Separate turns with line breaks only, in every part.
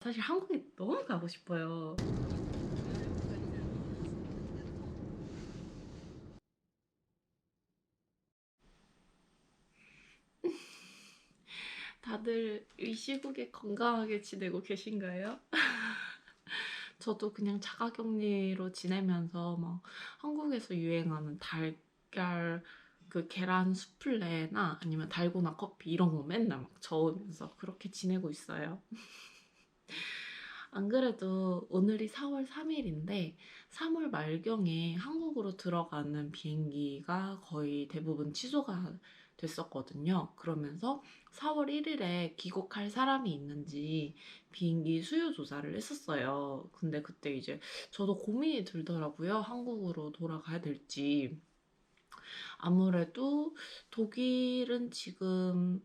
사실 한국에 너무 가고 싶어요. 다들 이 시국에 건강하게 지내고 계신가요? 저도 그냥 자가격리로 지내면서 막 한국에서 유행하는 달걀 그 계란 수플레나 아니면 달고나 커피 이런 거 맨날 막 저으면서 그렇게 지내고 있어요. 안 그래도 오늘이 4월 3일인데 3월 말경에 한국으로 들어가는 비행기가 거의 대부분 취소가 됐었거든요. 그러면서 4월 1일에 귀국할 사람이 있는지 비행기 수요 조사를 했었어요. 근데 그때 이제 저도 고민이 들더라고요. 한국으로 돌아가야 될지. 아무래도 독일은 지금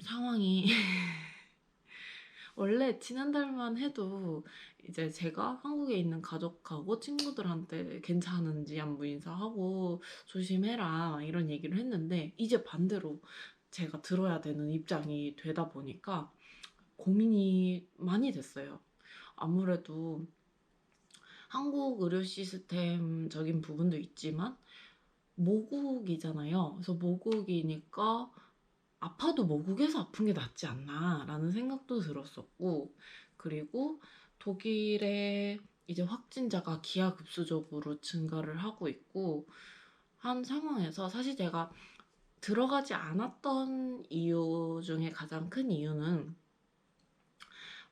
상황이 원래 지난달만 해도 이제 제가 한국에 있는 가족하고 친구들한테 괜찮은지 안부 인사하고 조심해라 이런 얘기를 했는데 이제 반대로 제가 들어야 되는 입장이 되다 보니까 고민이 많이 됐어요. 아무래도 한국 의료 시스템적인 부분도 있지만 모국이잖아요. 그래서 모국이니까 아파도 모국에서 아픈 게 낫지 않나 라는 생각도 들었었고, 그리고 독일의 이제 확진자가 기하급수적으로 증가를 하고 있고 한 상황에서 사실 제가 들어가지 않았던 이유 중에 가장 큰 이유는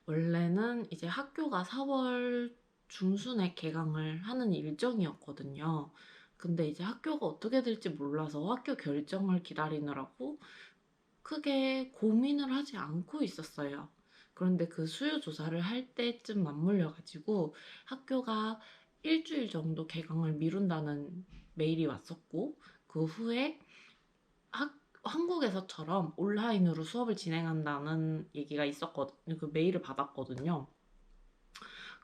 원래는 이제 학교가 4월 중순에 개강을 하는 일정이었거든요. 근데 이제 학교가 어떻게 될지 몰라서 학교 결정을 기다리느라고 크게 고민을 하지 않고 있었어요. 그런데 그 수요 조사를 할 때쯤 맞물려가지고 학교가 일주일 정도 개강을 미룬다는 메일이 왔었고, 그 후에 한국에서처럼 온라인으로 수업을 진행한다는 얘기가 있었거든요. 그 메일을 받았거든요.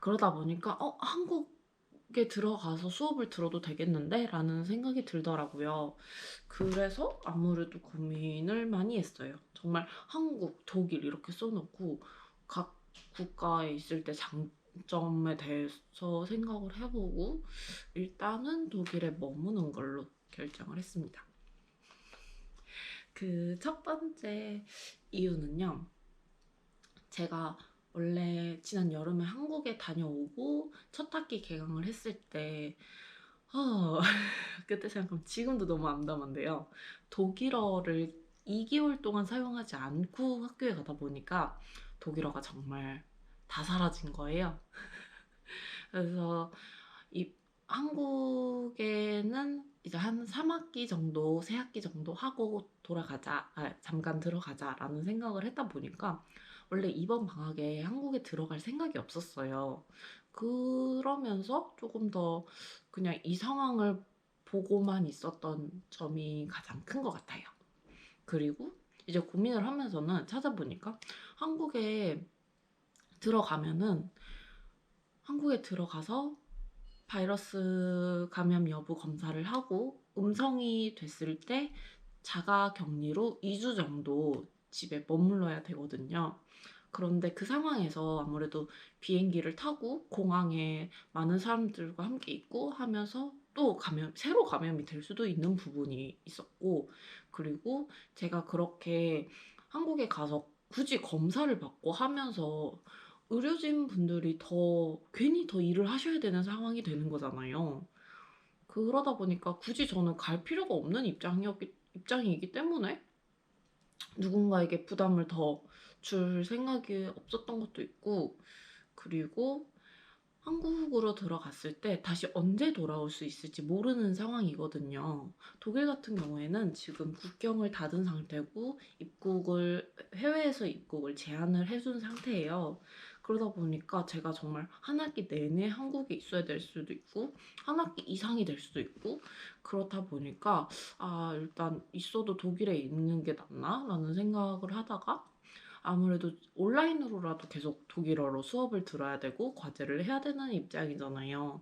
그러다 보니까 한국에 들어가서 수업을 들어도 되겠는데? 라는 생각이 들더라고요. 그래서 아무래도 고민을 많이 했어요. 정말 한국, 독일 이렇게 써놓고 각 국가에 있을 때 장점에 대해서 생각을 해보고 일단은 독일에 머무는 걸로 결정을 했습니다. 그 첫 번째 이유는요. 제가 원래 지난 여름에 한국에 다녀오고 첫 학기 개강을 했을 때 그때 생각하면 지금도 너무 암담한데요. 독일어를 2개월 동안 사용하지 않고 학교에 가다 보니까 독일어가 정말 다 사라진 거예요. 그래서 이 한국에는 이제 한 3학기 정도, 3학기 정도 하고 돌아가자, 잠깐 들어가자라는 생각을 했다 보니까 원래 이번 방학에 한국에 들어갈 생각이 없었어요. 그러면서 조금 더 그냥 이 상황을 보고만 있었던 점이 가장 큰 것 같아요. 그리고 이제 고민을 하면서는 찾아보니까 한국에 들어가면은 한국에 들어가서 바이러스 감염 여부 검사를 하고 음성이 됐을 때 자가 격리로 2주 정도 집에 머물러야 되거든요. 그런데 그 상황에서 아무래도 비행기를 타고 공항에 많은 사람들과 함께 있고 하면서 또 새로 감염이 될 수도 있는 부분이 있었고, 그리고 제가 그렇게 한국에 가서 굳이 검사를 받고 하면서 의료진 분들이 괜히 더 일을 하셔야 되는 상황이 되는 거잖아요. 그러다 보니까 굳이 저는 갈 필요가 없는 입장이기 때문에 누군가에게 부담을 더 줄 생각이 없었던 것도 있고, 그리고 한국으로 들어갔을 때 다시 언제 돌아올 수 있을지 모르는 상황이거든요. 독일 같은 경우에는 지금 국경을 닫은 상태고 해외에서 입국을 제한을 해준 상태예요. 그러다 보니까 제가 정말 한 학기 내내 한국에 있어야 될 수도 있고 한 학기 이상이 될 수도 있고, 그렇다 보니까 일단 있어도 독일에 있는 게 낫나? 라는 생각을 하다가 아무래도 온라인으로라도 계속 독일어로 수업을 들어야 되고 과제를 해야 되는 입장이잖아요.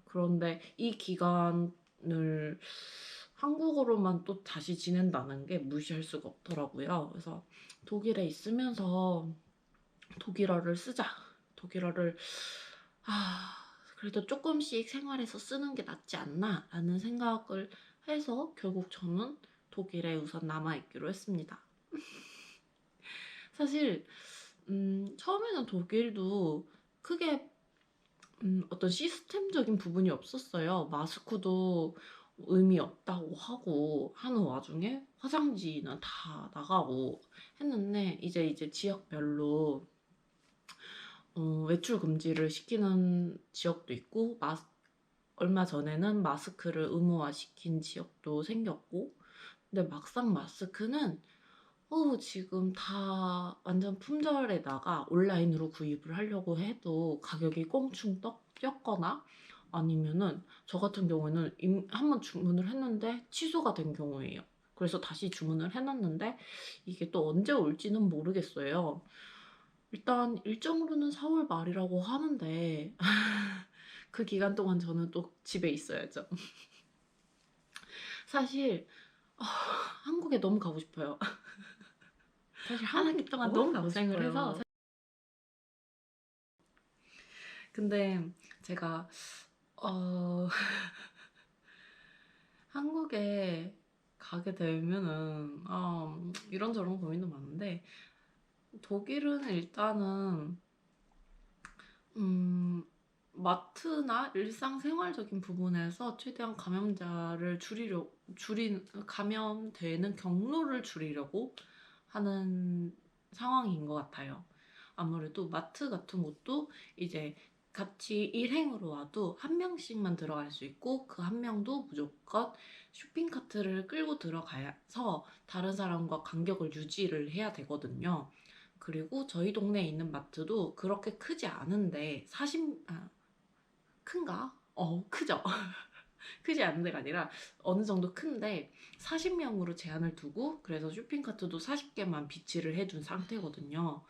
그런데 이 기간을 한국어로만 또 다시 지낸다는 게 무시할 수가 없더라고요. 그래서 독일에 있으면서 독일어를 쓰자. 독일어를 그래도 조금씩 생활에서 쓰는 게 낫지 않나 라는 생각을 해서 결국 저는 독일에 우선 남아있기로 했습니다. 사실 처음에는 독일도 크게 어떤 시스템적인 부분이 없었어요. 마스크도 의미 없다고 하고 하는 와중에 화장지는 다 나가고 했는데 이제 지역별로 외출 금지를 시키는 지역도 있고 얼마 전에는 마스크를 의무화시킨 지역도 생겼고, 근데 막상 마스크는 지금 다 완전 품절에다가 온라인으로 구입을 하려고 해도 가격이 껑충 뛰었거나 아니면은 저 같은 경우에는 한번 주문을 했는데 취소가 된 경우예요. 그래서 다시 주문을 해놨는데 이게 또 언제 올지는 모르겠어요. 일단 일정으로는 4월 말이라고 하는데 그 기간 동안 저는 또 집에 있어야죠. 사실 한국에 너무 가고 싶어요.
사실
한
한국에
학기 동안
너무
너무
가고
고생을 해서.
싶어요.
근데 제가 어 한국에 가게 되면은 이런저런 고민도 많은데 독일은 일단은 마트나 일상생활적인 부분에서 최대한 감염되는 경로를 줄이려고 하는 상황인 것 같아요. 아무래도 마트 같은 곳도 이제 같이 일행으로 와도 한 명씩만 들어갈 수 있고 그 한 명도 무조건 쇼핑카트를 끌고 들어가서 다른 사람과 간격을 유지를 해야 되거든요. 그리고 저희 동네에 있는 마트도 그렇게 크지 않은데 큰가? 크죠? 크지 않은 데가 아니라 어느 정도 큰데 40명으로 제한을 두고 그래서 쇼핑카트도 40개만 비치를 해둔 상태거든요.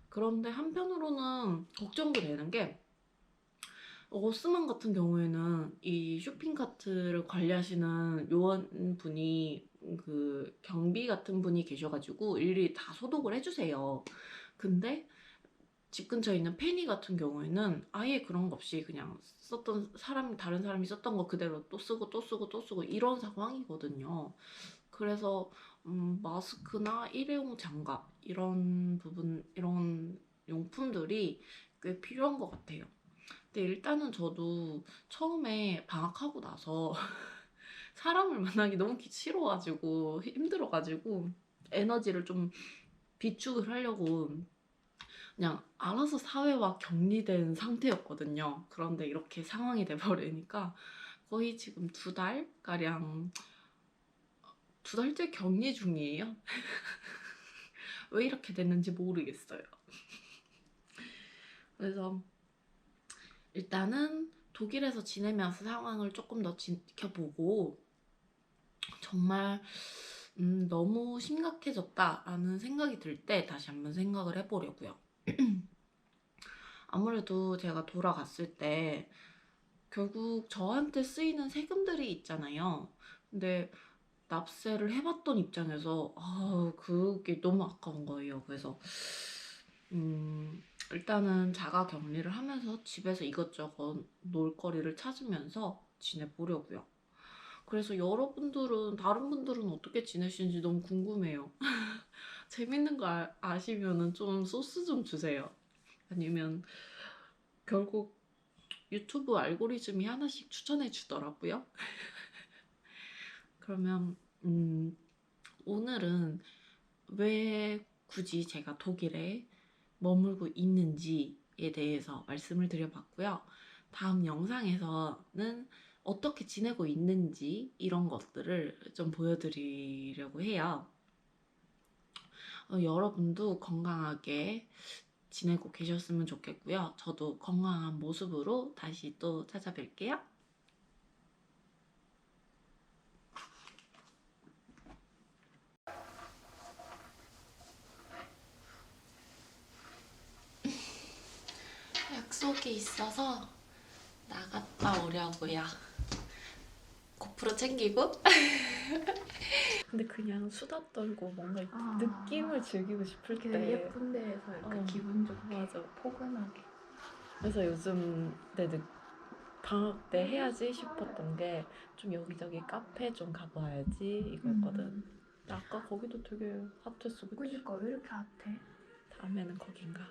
그런데 한편으로는 걱정도 되는 게 오스만 같은 경우에는 이 쇼핑카트를 관리하시는 요원분이 그 경비 같은 분이 계셔가지고 일일이 다 소독을 해주세요. 근데 집 근처에 있는 페니 같은 경우에는 아예 그런 거 없이 그냥 다른 사람이 썼던 거 그대로 또 쓰고 또 쓰고 또 쓰고 이런 상황이거든요. 그래서 마스크나 일회용 장갑 이런 용품들이 꽤 필요한 것 같아요. 근데 일단은 저도 처음에 방학하고 나서 사람을 만나기 너무 싫어가지고 힘들어가지고 에너지를 좀 비축을 하려고 그냥 알아서 사회와 격리된 상태였거든요. 그런데 이렇게 상황이 돼버리니까 거의 지금 2달가량, 2달째 격리 중이에요. 왜 이렇게 됐는지 모르겠어요. 그래서 일단은 독일에서 지내면서 상황을 조금 더 지켜보고 정말 너무 심각해졌다라는 생각이 들 때 다시 한번 생각을 해보려고요. 아무래도 제가 돌아갔을 때 결국 저한테 쓰이는 세금들이 있잖아요. 근데 납세를 해봤던 입장에서 그게 너무 아까운 거예요. 그래서 일단은 자가 격리를 하면서 집에서 이것저것 놀거리를 찾으면서 지내보려고요. 그래서 다른 분들은 어떻게 지내시는지 너무 궁금해요. 재밌는 거 아시면은 좀 소스 좀 주세요. 아니면 결국 유튜브 알고리즘이 하나씩 추천해 주더라고요. 그러면 오늘은 왜 굳이 제가 독일에 머물고 있는지에 대해서 말씀을 드려봤고요. 다음 영상에서는 어떻게 지내고 있는지 이런 것들을 좀 보여드리려고 해요. 여러분도 건강하게 지내고 계셨으면 좋겠고요. 저도 건강한 모습으로 다시 또 찾아뵐게요. 약속이 있어서 나갔다 오려고요. 고프로 챙기고
근데 그냥 수다 떨고 뭔가
아.
느낌을 즐기고 싶을
이렇게
때.
예쁜 데에서 이렇게
어,
기분 좋게
맞아.
포근하게.
그래서 요즘 방학 때 해야지 싶었던 게 좀 여기저기 카페 좀 가봐야지 이거였거든. 근데 아까 거기도 되게 핫했어, 그치?
그니까 왜 이렇게 핫해?
다음에는 거긴가.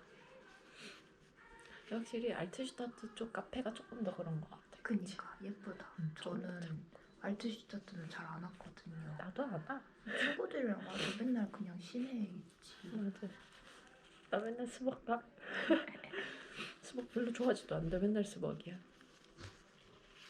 확실히 알트슈타트 쪽 카페가 조금 더 그런 것 같아. 그치?
그니까 예쁘다.
조금 더
저는 알트슈타트는 잘 안 왔거든요.
나도 안 와.
친구들이랑 와도 맨날 그냥 시내에 있지.
맞아. 나 맨날 수박 가. 수박 별로 좋아하지도 않는데 맨날 수박이야.